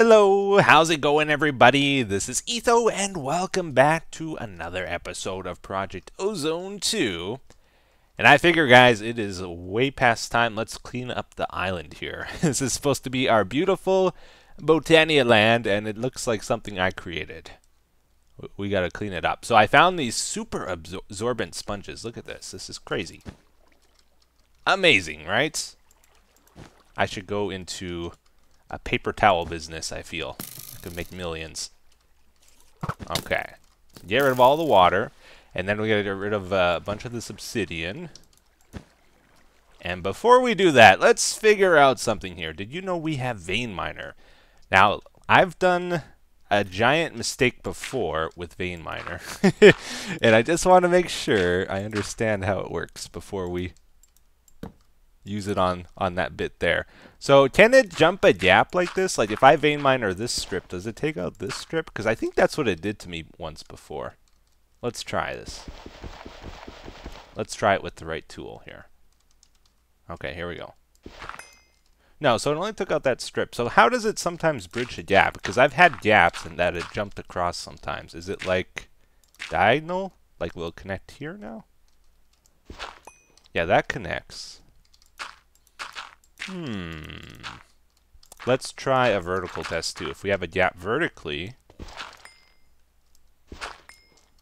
Hello, how's it going everybody? This is Etho and welcome back to another episode of Project Ozone 2. And I figure guys, it is way past time. Let's clean up the island here. This is supposed to be our beautiful Botania land and it looks like something I created. We gotta clean it up. So I found these super absorbent sponges. Look at this. This is crazy. Amazing, right? I should go into a paper towel business, I feel. I could make millions. Okay. Get rid of all the water. And then we gotta get rid of a bunch of this obsidian. And before we do that, let's figure out something here. Did you know we have vein miner? Now, I've done a giant mistake before with vein miner. And I just want to make sure I understand how it works before we use it on that bit there. So can it jump a gap like this? Like if I vein miner this strip, does it take out this strip? Because I think that's what it did to me once before. Let's try this. Let's try it with the right tool here. Okay, here we go. No, so it only took out that strip. So how does it sometimes bridge a gap? Because I've had gaps and that it jumped across sometimes. Is it like diagonal? Like will it connect here now? Yeah, that connects. Let's try a vertical test too. If we have a gap vertically,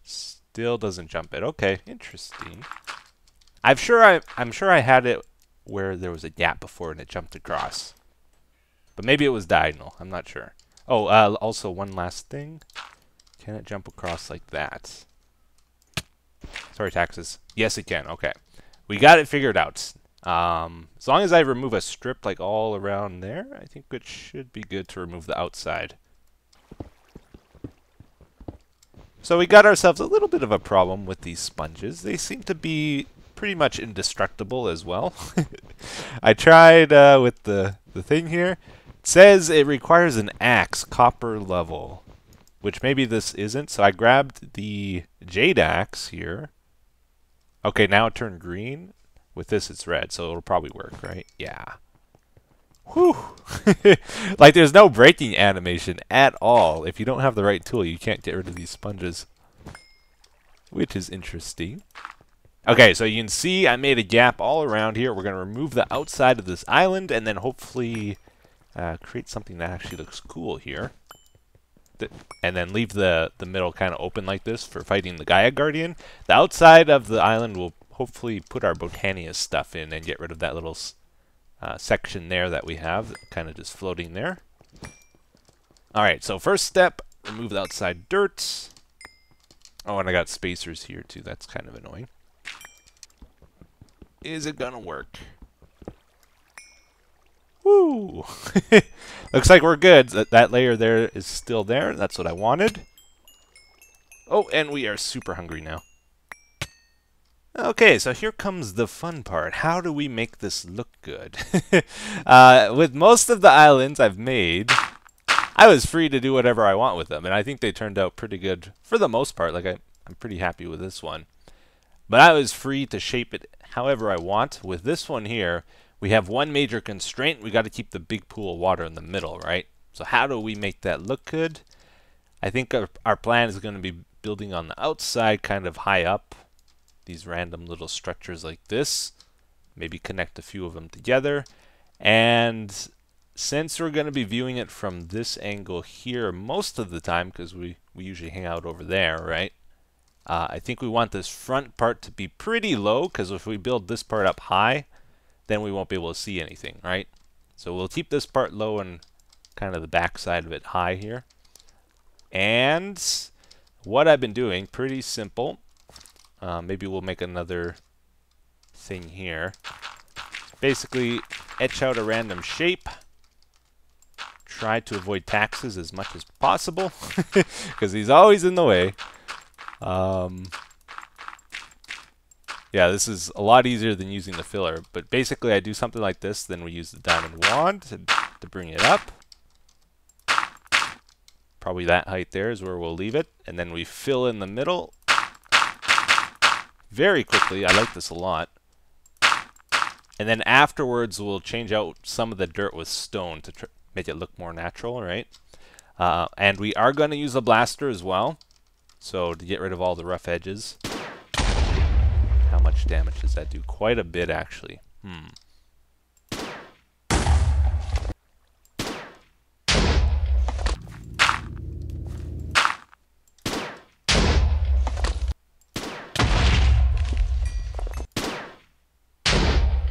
still doesn't jump it. Okay, interesting. I'm sure I had it where there was a gap before and it jumped across. But maybe it was diagonal. I'm not sure. Oh, also one last thing. Can it jump across like that? Sorry, taxes. Yes, it can. Okay. We got it figured out. As long as I remove a strip like all around there, I think it should be good to remove the outside. So we got ourselves a little bit of a problem with these sponges. They seem to be pretty much indestructible as well. I tried with the thing here. It says it requires an axe, copper level, which maybe this isn't. So I grabbed the jade axe here. Okay, now it turned green. With this, it's red, so it'll probably work, right? Yeah. Whew! Like, there's no breaking animation at all. If you don't have the right tool, you can't get rid of these sponges. Which is interesting. Okay, so you can see I made a gap all around here. We're going to remove the outside of this island, and then hopefully create something that actually looks cool here. And then leave the middle kind of open like this for fighting the Gaia Guardian. The outside of the island will hopefully put our Botania stuff in and get rid of that little section there that we have, kind of just floating there. Alright, so first step, remove the outside dirt. Oh, and I got spacers here too, that's kind of annoying. Is it gonna work? Woo! Looks like we're good. That layer there is still there, that's what I wanted. Oh, and we are super hungry now. Okay, so here comes the fun part. How do we make this look good? With most of the islands I've made, I was free to do whatever I want with them, and I think they turned out pretty good for the most part. Like I'm pretty happy with this one. But I was free to shape it however I want. With this one here, we have one major constraint. We got to keep the big pool of water in the middle, right? So how do we make that look good? I think our plan is going to be building on the outside, kind of high up. These random little structures like this. Maybe connect a few of them together. And since we're going to be viewing it from this angle here most of the time, because we usually hang out over there, right? I think we want this front part to be pretty low, because if we build this part up high, then we won't be able to see anything, right? So we'll keep this part low and kind of the back side of it high here. And what I've been doing, pretty simple. Maybe we'll make another thing here. Basically, etch out a random shape. Try to avoid taxes as much as possible, because he's always in the way. Yeah, this is a lot easier than using the filler. But basically, I do something like this, then we use the diamond wand to bring it up. Probably that height there is where we'll leave it. And then we fill in the middle. Very quickly. I like this a lot. And then afterwards, we'll change out some of the dirt with stone to make it look more natural, right? And we are going to use a blaster as well, so to get rid of all the rough edges. How much damage does that do? Quite a bit, actually.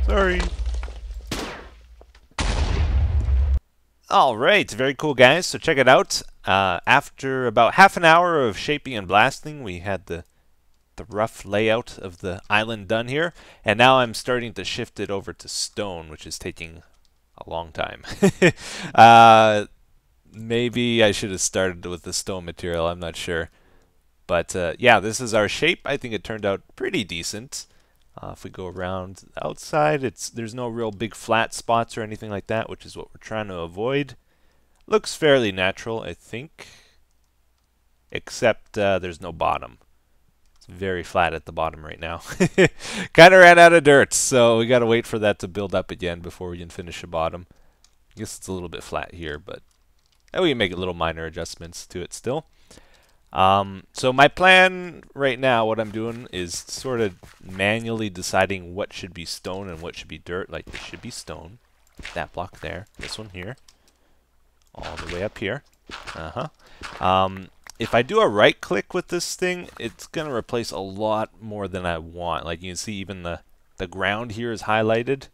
Sorry. Alright, very cool, guys. So check it out. After about half an hour of shaping and blasting, we had the rough layout of the island done here. And now I'm starting to shift it over to stone, which is taking a long time. Maybe I should have started with the stone material. I'm not sure. But yeah, this is our shape. I think it turned out pretty decent. If we go around outside, there's no real big flat spots or anything like that, which is what we're trying to avoid. Looks fairly natural, I think, except there's no bottom. It's very flat at the bottom right now. Kind of ran out of dirt, so we got to wait for that to build up again before we can finish the bottom. I guess it's a little bit flat here, but we can make little minor adjustments to it still. So my plan right now, what I'm doing is sort of manually deciding what should be stone and what should be dirt. Like, this should be stone. That block there. This one here. All the way up here. If I do a right click with this thing, it's going to replace a lot more than I want. Like, you can see even the ground here is highlighted,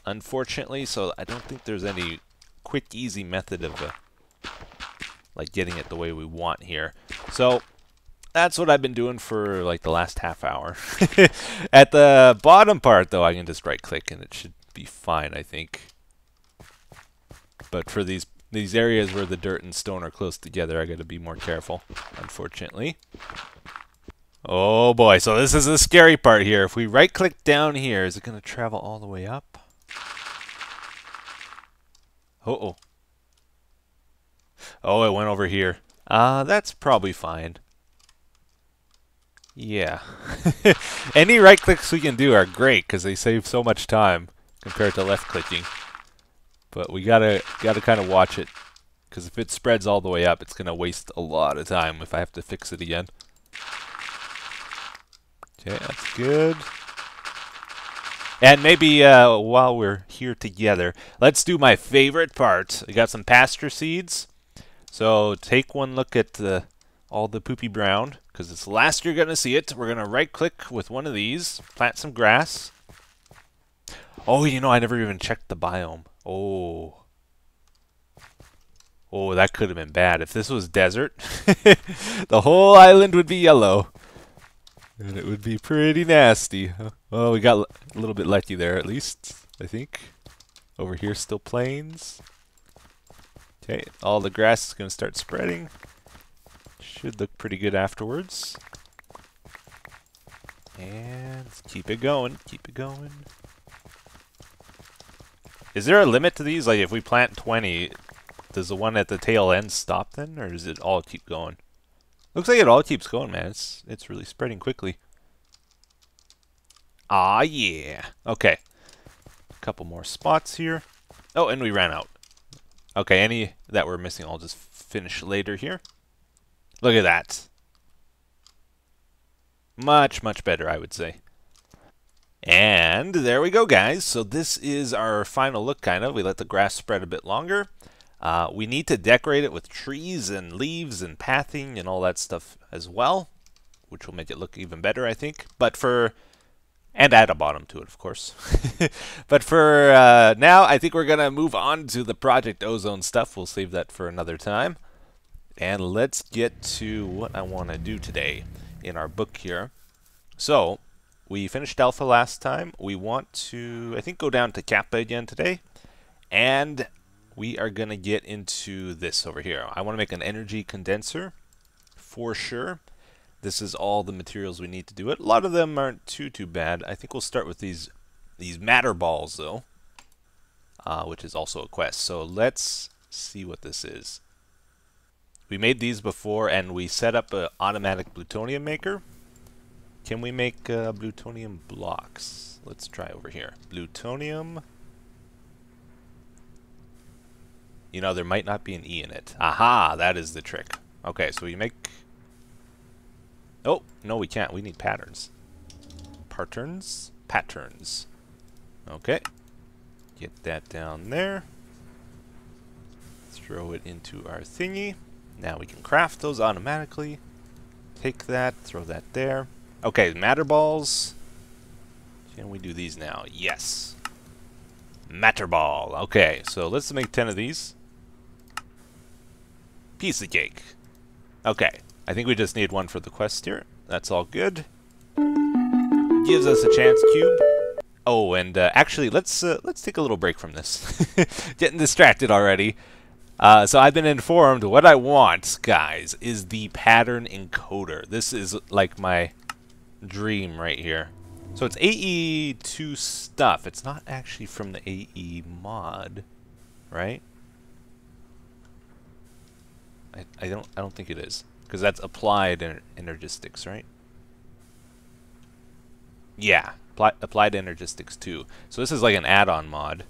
unfortunately. So I don't think there's any quick, easy method of like getting it the way we want here. So that's what I've been doing for like the last half hour. At the bottom part though, I can just right click and it should be fine, I think. But for these areas where the dirt and stone are close together, I got to be more careful, unfortunately. Oh boy, so this is the scary part here. If we right click down here, is it going to travel all the way up? Uh-oh. Oh, it went over here. That's probably fine. Yeah. Any right clicks we can do are great because they save so much time compared to left clicking. But we gotta kind of watch it, because if it spreads all the way up, it's gonna waste a lot of time if I have to fix it again. Okay, that's good. And maybe while we're here together, let's do my favorite part. We got some pasture seeds. So take one look at all the poopy brown, because it's the last you're going to see it. We're going to right-click with one of these, plant some grass. Oh, you know, I never even checked the biome. Oh. Oh, that could have been bad. If this was desert, the whole island would be yellow. And it would be pretty nasty. Well, we got a little bit lucky there, at least, I think. Over here, still plains. Okay, all the grass is going to start spreading. Should look pretty good afterwards. And let's keep it going, keep it going. Is there a limit to these? Like, if we plant 20, does the one at the tail end stop then? Or does it all keep going? Looks like it all keeps going, man. It's really spreading quickly. Ah, yeah. Okay. A couple more spots here. Oh, and we ran out. Okay, any that we're missing, I'll just finish later here. Look at that. Much, much better, I would say. And there we go, guys. So this is our final look, kind of. We let the grass spread a bit longer. We need to decorate it with trees and leaves and pathing and all that stuff as well, which will make it look even better, I think. And add a bottom to it, of course. But for now, I think we're going to move on to the Project Ozone stuff. We'll save that for another time. And let's get to what I want to do today in our book here. So, we finished Alpha last time. We want to, I think, go down to Kappa again today. And we are going to get into this over here. I want to make an energy condenser for sure. This is all the materials we need to do it. A lot of them aren't too bad. I think we'll start with these matter balls, though, which is also a quest. So let's see what this is. We made these before, and we set up an automatic plutonium maker. Can we make plutonium blocks? Let's try over here. Plutonium. You know, there might not be an E in it. Aha, that is the trick. Okay, so we make... Oh, no we can't. We need patterns. Patterns? Patterns. Okay. Get that down there. Throw it into our thingy. Now we can craft those automatically. Take that, throw that there. Okay, matter balls. Can we do these now? Yes. Matter ball. Okay, so let's make 10 of these. Piece of cake. Okay, I think we just need one for the quest here. That's all good. Gives us a chance cube. Oh, and actually, let's take a little break from this. Getting distracted already. So I've been informed what I want, guys, is the pattern encoder. This is like my dream right here. So it's AE2 stuff. It's not actually from the AE mod, right? I don't think it is, because that's applied energistics, right? Yeah, applied energistics 2. So this is like an add-on mod.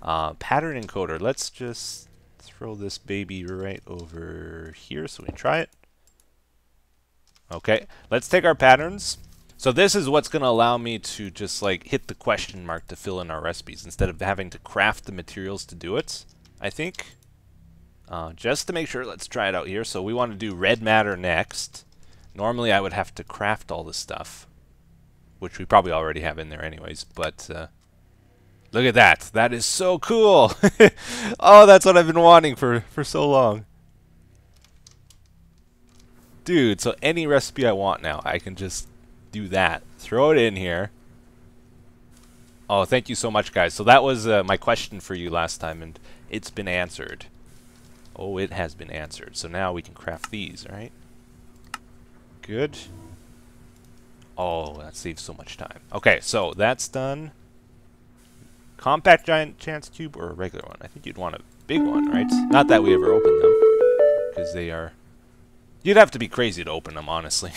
Pattern encoder. Let's just throw this baby right over here so we can try it. Okay, let's take our patterns. So this is what's going to allow me to just like hit the question mark to fill in our recipes instead of having to craft the materials to do it, I think. Just to make sure, let's try it out here. So we want to do red matter next. Normally I would have to craft all this stuff, which we probably already have in there anyways, but look at that. That is so cool. Oh, that's what I've been wanting for so long. Dude, so any recipe I want now, I can just do that. Throw it in here. Oh, thank you so much, guys. So that was my question for you last time, and it's been answered. Oh, it has been answered. So now we can craft these, right? Good. Oh, that saves so much time. Okay, so that's done. Compact giant chance cube or a regular one? I think you'd want a big one, right? Not that we ever open them, because they are... You'd have to be crazy to open them, honestly.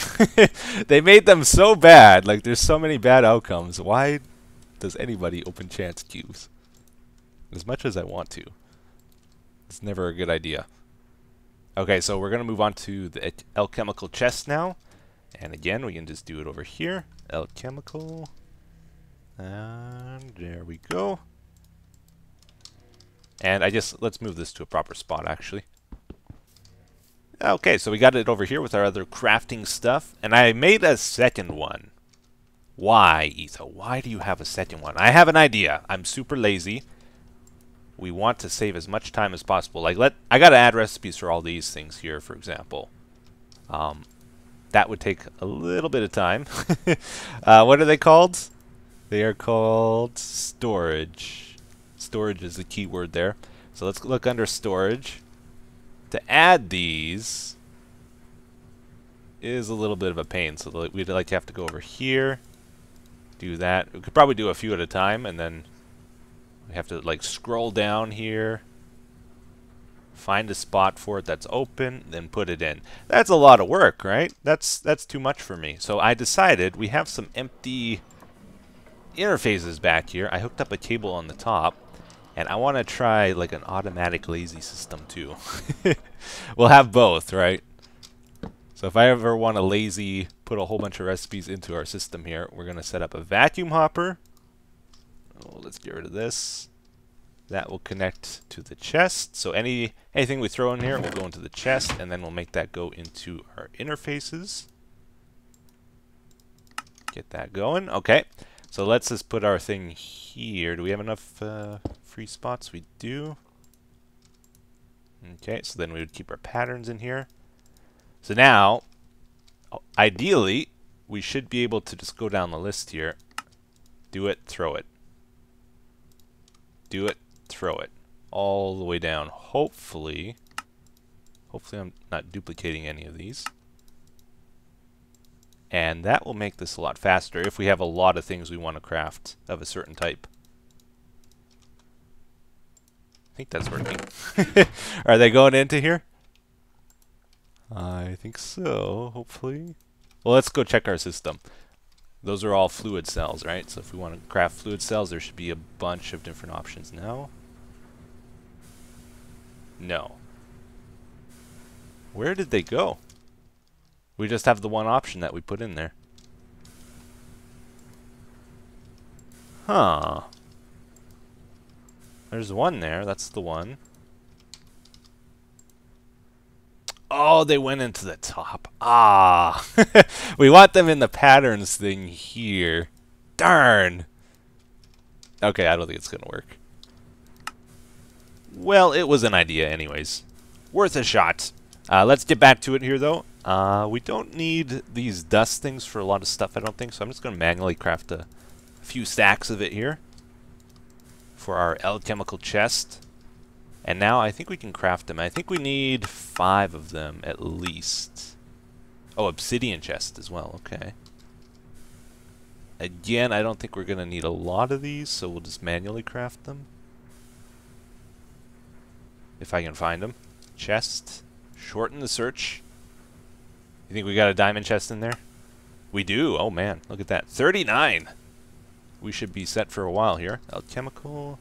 They made them so bad. Like, there's so many bad outcomes. Why does anybody open chance cubes? As much as I want to. It's never a good idea. Okay, so we're going to move on to the alchemical chest now. And again, we can just do it over here. Alchemical. And there we go. And let's move this to a proper spot, actually. Okay, so we got it over here with our other crafting stuff. And I made a second one. Why, Etho? Why do you have a second one? I have an idea. I'm super lazy. We want to save as much time as possible. Like, I gotta add recipes for all these things here, for example. That would take a little bit of time. What are they called? They are called storage. Storage is the key word there. So let's look under storage. To add these is a little bit of a pain. So we'd like to have to go over here, do that. We could probably do a few at a time, and then we have to like scroll down here, find a spot for it that's open, then put it in. That's a lot of work, right? That's too much for me. So I decided we have some empty interfaces back here. I hooked up a cable on the top, and I want to try like an automatic lazy system too. We'll have both, right? So if I ever want to lazy put a whole bunch of recipes into our system here, we're going to set up a vacuum hopper. Oh, let's get rid of this. That will connect to the chest. So anything we throw in here will go into the chest, and then we'll make that go into our interfaces. Get that going. Okay. So let's just put our thing here. Do we have enough free spots? We do. Okay, so then we would keep our patterns in here. So now, ideally, we should be able to just go down the list here. Do it, throw it. Do it, throw it. All the way down. Hopefully I'm not duplicating any of these. And that will make this a lot faster if we have a lot of things we want to craft of a certain type. I think that's working. Are they going into here? I think so, hopefully. Well, let's go check our system. Those are all fluid cells, right? So if we want to craft fluid cells, there should be a bunch of different options now. No. Where did they go? We just have the one option that we put in there. Huh. There's one there. That's the one. Oh, they went into the top. Ah. We want them in the patterns thing here. Darn. Okay, I don't think it's going to work. Well, it was an idea anyways. Worth a shot. Let's get back to it here, though. We don't need these dust things for a lot of stuff, I don't think, so I'm just going to manually craft a few stacks of it here for our alchemical chest. And now I think we can craft them. I think we need 5 of them at least. Oh, obsidian chest as well, okay. Again, I don't think we're going to need a lot of these, so we'll just manually craft them. If I can find them. Chest. Shorten the search. You think we got a diamond chest in there? We do. Oh man, look at that. 39! We should be set for a while here. Alchemical.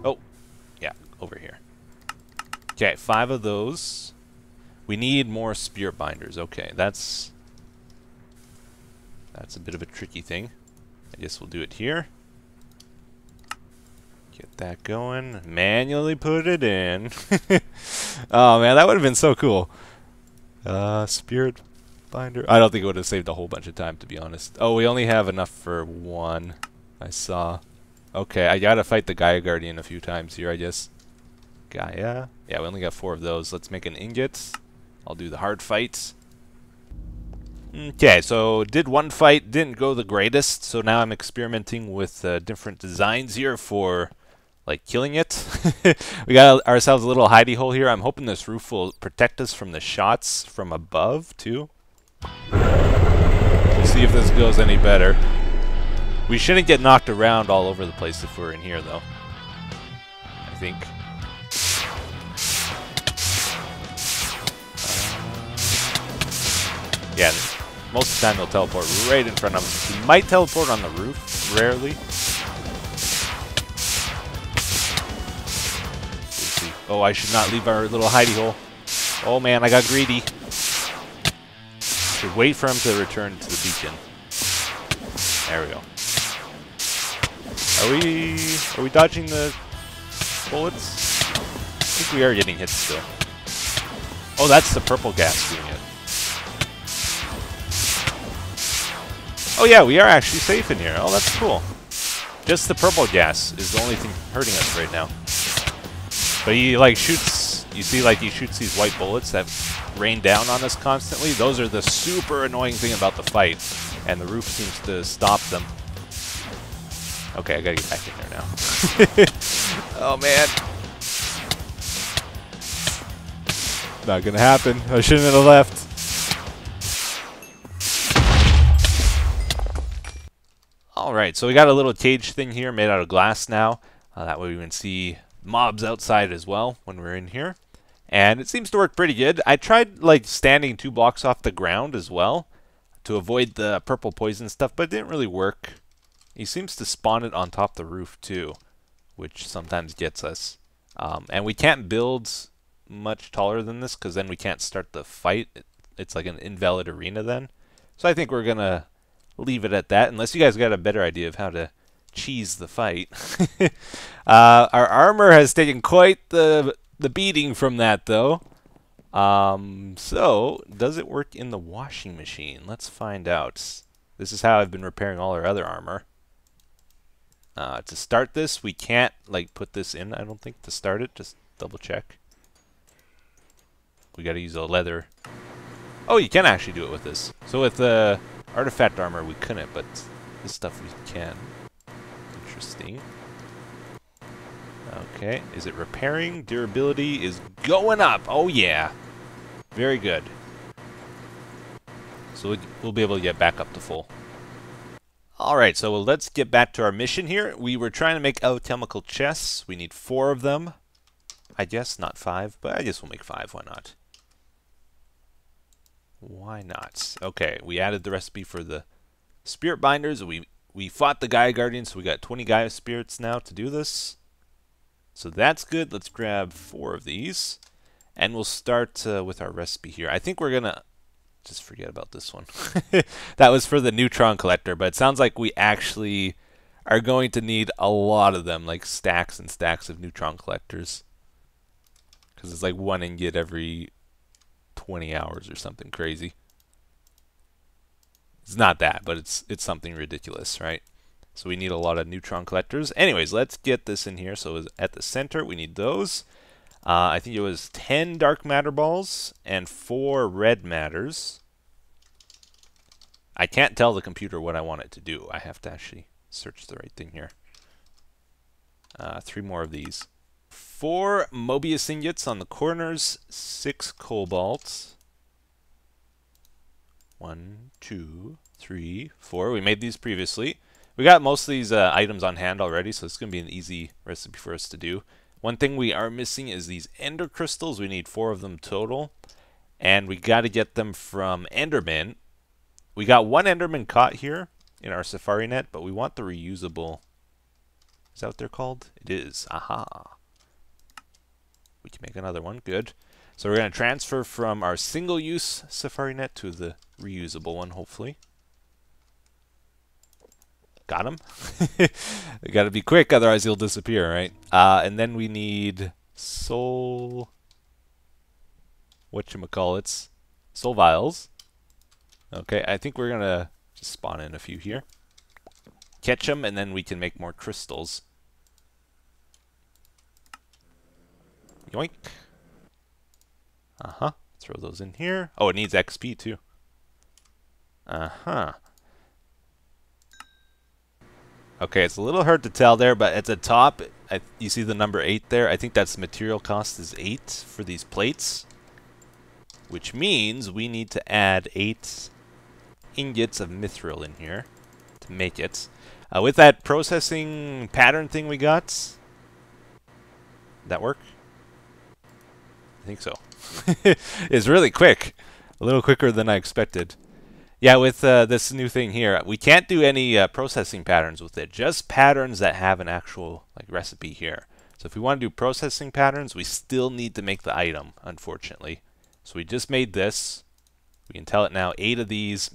Oh, yeah, over here. Okay, 5 of those. We need more spirit binders. Okay, that's a bit of a tricky thing. I guess we'll do it here. Get that going. Manually put it in. Oh man, that would have been so cool. Spirit binder. I don't think it would have saved a whole bunch of time, to be honest. Oh, we only have enough for 1. I saw. Okay, I gotta fight the Gaia Guardian a few times here, I guess. Gaia. Yeah, we only got 4 of those. Let's make an ingot. I'll do the hard fight. Okay, so did one fight, didn't go the greatest, so now I'm experimenting with different designs here for, like, killing it. We got ourselves a little hidey hole here. I'm hoping this roof will protect us from the shots from above, too. We'll see if this goes any better. We shouldn't get knocked around all over the place if we're in here, though. I think. Yeah, most of the time they'll teleport right in front of us. He might teleport on the roof, rarely. Let's see. Oh, I should not leave our little hidey hole. Oh man, I got greedy. Should wait for him to return to the beacon. There we go. Are we dodging the bullets? I think we are getting hit still. Oh, that's the purple gas doing it. Oh yeah, we are actually safe in here. Oh, that's cool. Just the purple gas is the only thing hurting us right now. But he like shoots, you see like he shoots these white bullets that rain down on us constantly. Those are the super annoying thing about the fight. And the roof seems to stop them. Okay, I gotta get back in there now. Oh man. Not gonna happen. I shouldn't have left. Alright, so we got a little cage thing here made out of glass now. That way we can see mobs outside as well when we're in here. And it seems to work pretty good. I tried like standing 2 blocks off the ground as well to avoid the purple poison stuff, but it didn't really work. He seems to spawn it on top of the roof too, which sometimes gets us. And we can't build much taller than this because then we can't start the fight. It's like an invalid arena then. So I think we're going to leave it at that, unless you guys got a better idea of how to cheese the fight. Our armor has taken quite the beating from that, though. So, does it work in the washing machine? Let's find out. This is how I've been repairing all our other armor. To start this, we can't like put this in, I don't think, to start it. Just double check. We gotta use a leather. Oh, you can actually do it with this. So with the artifact armor, we couldn't, but this stuff we can. Interesting. Okay, is it repairing? Durability is going up. Oh yeah. Very good. So we'll be able to get back up to full. Alright, so let's get back to our mission here. We were trying to make alchemical chests. We need 4 of them. I guess not 5, but I guess we'll make 5. Why not? Why not? Okay, we added the recipe for the spirit binders. We fought the Gaia Guardian, so we got 20 Gaia spirits now to do this. So that's good. Let's grab 4 of these. And we'll start with our recipe here. I think we're going to just forget about this one. That was for the neutron collector, but it sounds like we actually are going to need a lot of them, like stacks and stacks of neutron collectors. Because it's like 1 ingot every 20 hours or something crazy. It's not that, but it's something ridiculous, right? So we need a lot of neutron collectors. Anyways, let's get this in here. So at the center, we need those. I think it was 10 dark matter balls and 4 red matters. I can't tell the computer what I want it to do. I have to actually search the right thing here. 3 more of these. 4 Mobius ingots on the corners, 6 cobalt. 1, 2, 3, 4. We made these previously. We got most of these items on hand already, so it's going to be an easy recipe for us to do. One thing we are missing is these ender crystals. We need 4 of them total. And we got to get them from Enderman. We got 1 Enderman caught here in our Safari net, but we want the reusable. Is that what they're called? It is. Aha. We can make another one. Good. So we're going to transfer from our single-use Safari net to the reusable one, hopefully. Got him. We got to be quick, otherwise he'll disappear, right? And then we need soul... whatchamacallits? Soul vials. Okay, I think we're going to just spawn in a few here. Catch them, and then we can make more crystals. Yoink. Uh-huh. Throw those in here. Oh, it needs XP, too. Uh-huh. Okay, it's a little hard to tell there, but at the top, you see the number 8 there? I think that's material cost is 8 for these plates. Which means we need to add 8 ingots of mithril in here to make it. With that processing pattern thing we got, did that work? I think so. It's really quick. A little quicker than I expected. Yeah, with this new thing here, we can't do any processing patterns with it. Just patterns that have an actual recipe here. So if we want to do processing patterns, we still need to make the item, unfortunately. So we just made this. We can tell it now 8 of these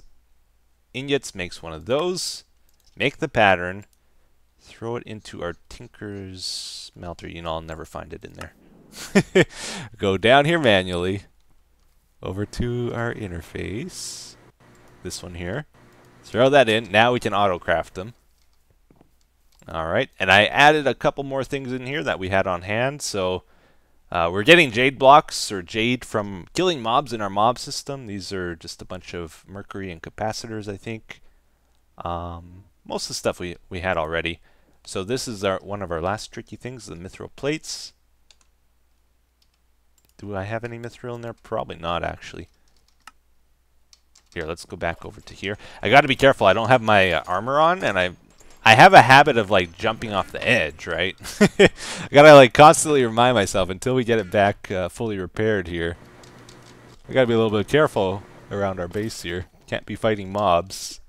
ingots makes 1 of those. Make the pattern. Throw it into our Tinker's smelter. You know, I'll never find it in there. Go down here manually. Over to our interface. This one here. Throw that in. Now we can auto-craft them. Alright. And I added a couple more things in here that we had on hand. So we're getting Jade Blocks, or Jade, from killing mobs in our mob system. These are just a bunch of mercury and capacitors, I think. Most of the stuff we had already. So this is one of our last tricky things, the Mithril Plates. Do I have any mithril in there? Probably not, actually. Here, let's go back over to here. I got to be careful. I don't have my armor on, and I have a habit of jumping off the edge, right? I gotta constantly remind myself until we get it back fully repaired here. We gotta be a little bit careful around our base here. Can't be fighting mobs.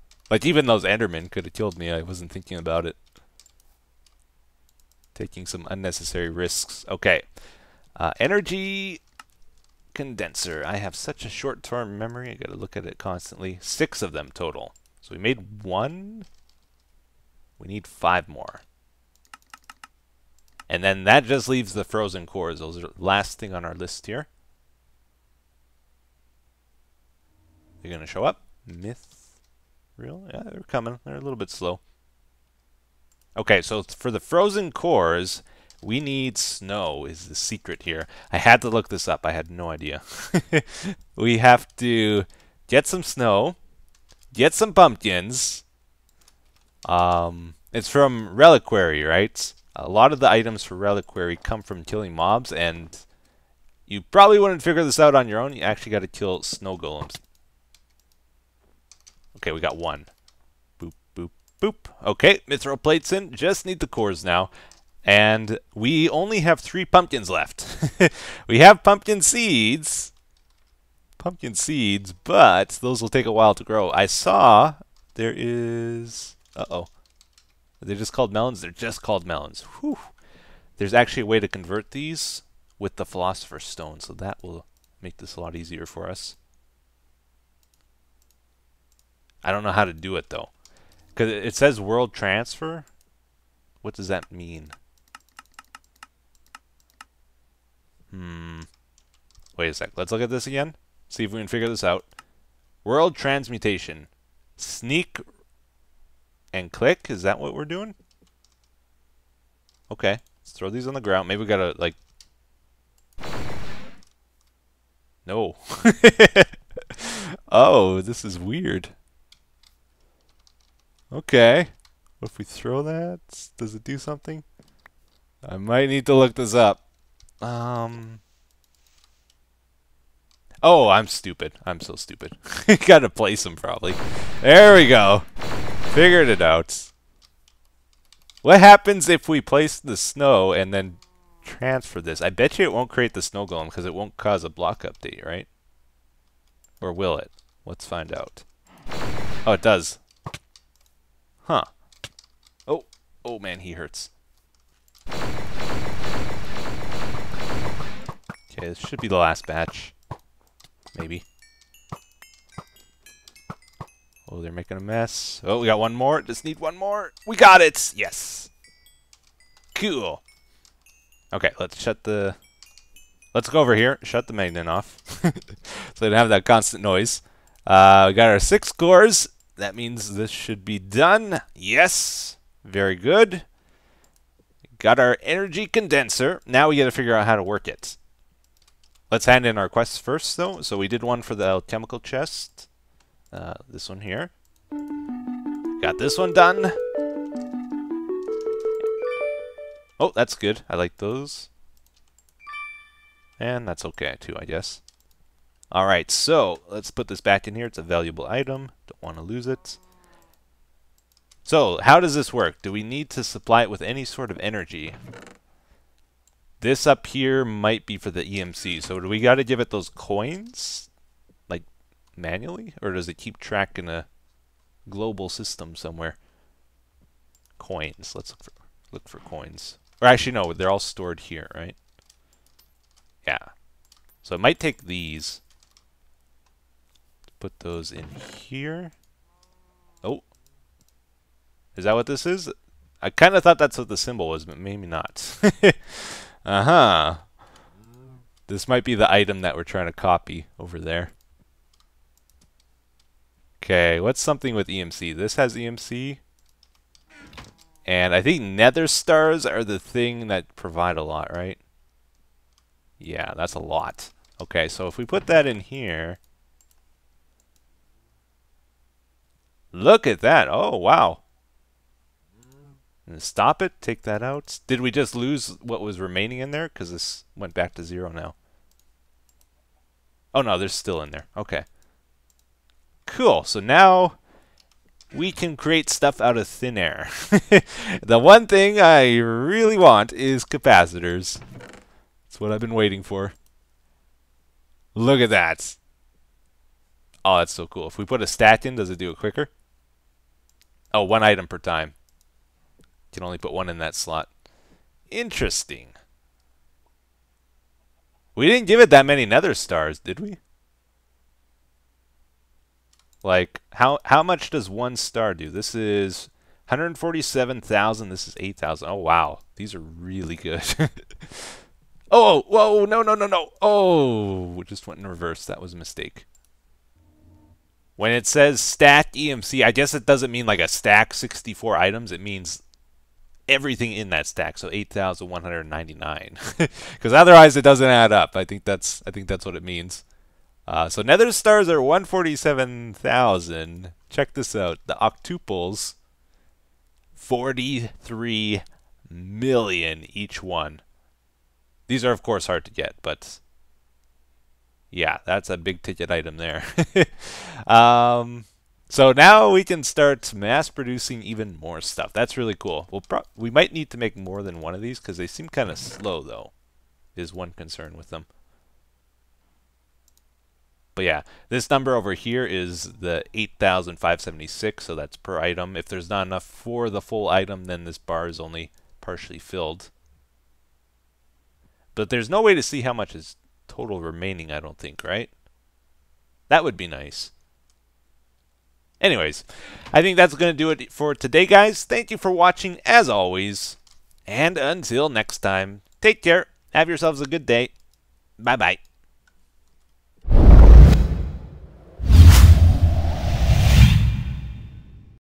Even those Endermen could have killed me. I wasn't thinking about it. Taking some unnecessary risks. Okay. Energy condenser. I have such a short-term memory. I gotta look at it constantly. 6 of them total. So we made 1. We need 5 more. And then that just leaves the frozen cores. Those are the last thing on our list here. They're gonna show up. Mithril? Yeah, they're coming. They're a little bit slow. Okay, so for the frozen cores, we need snow is the secret here. I had to look this up. I had no idea. We have to get some snow, get some pumpkins. It's from Reliquary, right? A lot of the items for Reliquary come from killing mobs, and you probably wouldn't figure this out on your own. You actually got to kill snow golems. Okay, we got 1. Boop, boop, boop. Okay, Mithril Plates in. Just need the cores now. And we only have 3 pumpkins left. We have pumpkin seeds. But those will take a while to grow. I saw there is... Uh-oh. Are they just called melons? They're just called melons. Whew. there's actually a way to convert these with the Philosopher's Stone, so that will make this a lot easier for us. I don't know how to do it though, because it says world transfer. What does that mean? Wait a sec. Let's look at this again. See if we can figure this out. World transmutation. Sneak and click. Is that what we're doing? Okay. Let's throw these on the ground. Maybe we gotta, like... No. Oh, this is weird. Okay. What if we throw that? Does it do something? I might need to look this up. Oh, I'm stupid. I'm so stupid. Gotta place them probably. There we go. Figured it out. What happens if we place the snow and then transfer this? I bet you it won't create the snow golem because it won't cause a block update, right? Or will it? Let's find out. Oh, it does. Huh. Oh. Oh man, he hurts. Okay, this should be the last batch. Maybe. Oh, they're making a mess. Oh, we got one more. Just need one more. We got it! Yes! Cool. Okay, let's shut the... Let's go over here. Shut the magnet off. So we don't have that constant noise. We got our 6 cores. That means this should be done. Yes! Very good. Got our energy condenser. Now we gotta figure out how to work it. Let's hand in our quests first, though. So we did one for the alchemical chest. This one here. Got this one done. Oh, that's good. I like those. And that's okay, too, I guess. Alright, so let's put this back in here. It's a valuable item. Don't want to lose it. So, how does this work? Do we need to supply it with any sort of energy? This up here might be for the EMC. So do we got to give it those coins? Like, manually? Or does it keep track in a global system somewhere? Coins. Let's look for coins. Or actually, no. They're all stored here, right? Yeah. So it might take these. Put those in here. Oh. Is that what this is? I kind of thought that's what the symbol was, but maybe not. Uh-huh. This might be the item that we're trying to copy over there. Okay, what's something with EMC? This has EMC. And I think Nether Stars are the thing that provide a lot, right? Yeah, that's a lot. Okay, so if we put that in here... Look at that! Oh, wow. Stop it. Take that out. Did we just lose what was remaining in there? Because this went back to 0 now. Oh, no. They're still in there. Okay. Cool. So now we can create stuff out of thin air. The one thing I really want is capacitors. That's what I've been waiting for. Look at that. Oh, that's so cool. If we put a stack in, does it do it quicker? Oh, 1 item per time. Can only put 1 in that slot. Interesting. We didn't give it that many Nether Stars, did we? Like, how much does 1 star do? This is 147,000. This is 8,000. Oh, wow. These are really good. Oh, whoa, no, no, no, no. Oh, it just went in reverse. That was a mistake. When it says stack EMC, I guess it doesn't mean like a stack 64 items. It means everything in that stack, so 8,199. Because otherwise it doesn't add up. I think that's what it means. So Nether Stars are 147,000. Check this out. The octuples, 43 million each one. These are of course hard to get, but yeah, that's a big ticket item there. So now we can start mass producing even more stuff. That's really cool. We might need to make more than one of these because they seem kind of slow, though, is one concern with them. But yeah, this number over here is the 8,576, so that's per item. If there's not enough for the full item, then this bar is only partially filled. But there's no way to see how much is total remaining, I don't think, right? That would be nice. Anyways, I think that's going to do it for today, guys. Thank you for watching, as always. And until next time, take care. Have yourselves a good day. Bye-bye.